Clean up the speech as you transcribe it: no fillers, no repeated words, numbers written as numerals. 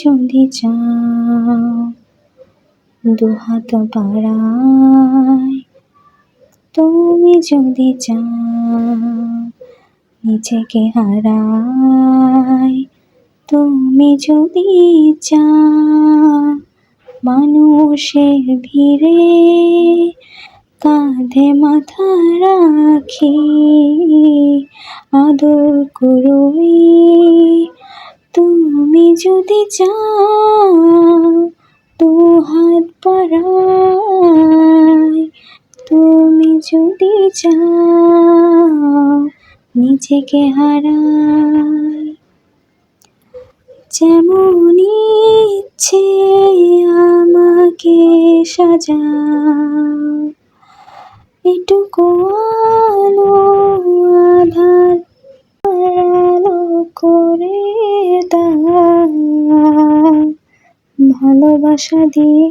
যদি চাও দুহাত বাড়াই, তুমি যদি চাও নিজেকে হারাই, তুমি যদি চাও মানুষের ভিড়ে কাঁধে মাথা রাখি আদর করই, তুমি যদি চাও দুহাত বাড়াই, তুমি যদি চাও নিজেকে হারাই। যেমন ইচ্ছে আমাকে সাজাও, এটুকু আলো আধার আলো করে দাও, ভালোবাসা দিয়ে